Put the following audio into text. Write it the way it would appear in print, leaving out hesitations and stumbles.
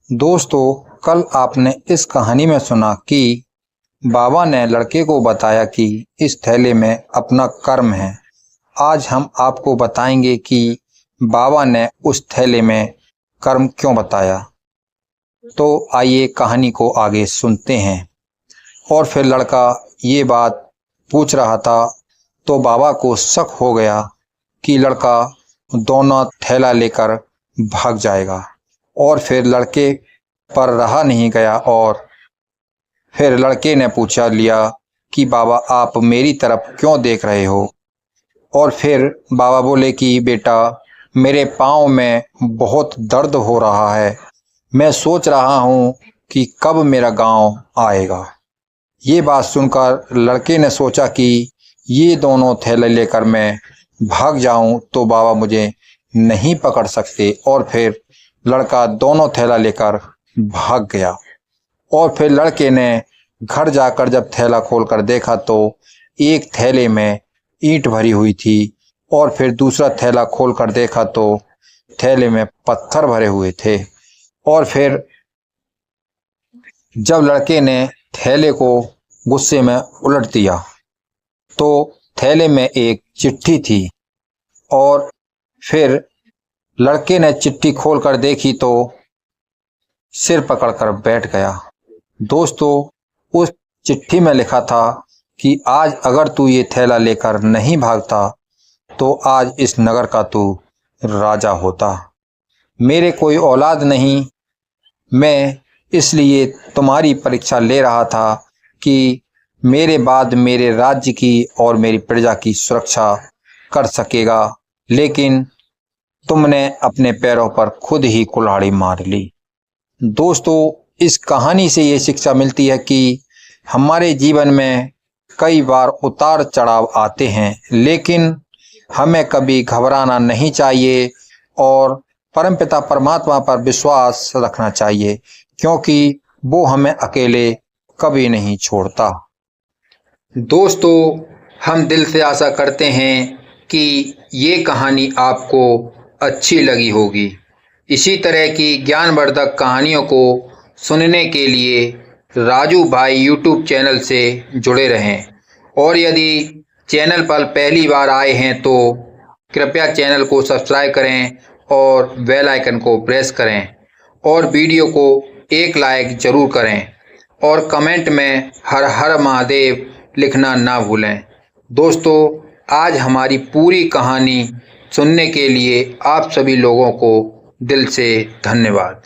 दोस्तों, कल आपने इस कहानी में सुना कि बाबा ने लड़के को बताया कि इस थैले में अपना कर्म है। आज हम आपको बताएंगे कि बाबा ने उस थैले में कर्म क्यों बताया। तो आइए कहानी को आगे सुनते हैं। और फिर लड़का ये बात पूछ रहा था तो बाबा को शक हो गया कि लड़का दोनों थैला लेकर भाग जाएगा। और फिर लड़के पर रहा नहीं गया और फिर लड़के ने पूछा लिया कि बाबा आप मेरी तरफ क्यों देख रहे हो। और फिर बाबा बोले कि बेटा मेरे पाँव में बहुत दर्द हो रहा है, मैं सोच रहा हूँ कि कब मेरा गांव आएगा। ये बात सुनकर लड़के ने सोचा कि ये दोनों थैले लेकर मैं भाग जाऊं तो बाबा मुझे नहीं पकड़ सकते। और फिर लड़का दोनों थैला लेकर भाग गया। और फिर लड़के ने घर जाकर जब थैला खोलकर देखा तो एक थैले में ईंट भरी हुई थी और फिर दूसरा थैला खोलकर देखा तो थैले में पत्थर भरे हुए थे। और फिर जब लड़के ने थैले को गुस्से में उलट दिया तो थैले में एक चिट्ठी थी। और फिर लड़के ने चिट्ठी खोलकर देखी तो सिर पकड़कर बैठ गया। दोस्तों, उस चिट्ठी में लिखा था कि आज अगर तू ये थैला लेकर नहीं भागता तो आज इस नगर का तू राजा होता। मेरे कोई औलाद नहीं, मैं इसलिए तुम्हारी परीक्षा ले रहा था कि मेरे बाद मेरे राज्य की और मेरी प्रजा की सुरक्षा कर सकेगा, लेकिन तुमने अपने पैरों पर खुद ही कुल्हाड़ी मार ली। दोस्तों, इस कहानी से ये शिक्षा मिलती है कि हमारे जीवन में कई बार उतार चढ़ाव आते हैं, लेकिन हमें कभी घबराना नहीं चाहिए और परमपिता परमात्मा पर विश्वास रखना चाहिए, क्योंकि वो हमें अकेले कभी नहीं छोड़ता। दोस्तों, हम दिल से आशा करते हैं कि ये कहानी आपको अच्छी लगी होगी। इसी तरह की ज्ञानवर्धक कहानियों को सुनने के लिए राजू भाई यूट्यूब चैनल से जुड़े रहें। और यदि चैनल पर पहली बार आए हैं तो कृपया चैनल को सब्सक्राइब करें और बेल आइकन को प्रेस करें और वीडियो को एक लाइक ज़रूर करें और कमेंट में हर हर महादेव लिखना ना भूलें। दोस्तों, आज हमारी पूरी कहानी सुनने के लिए आप सभी लोगों को दिल से धन्यवाद।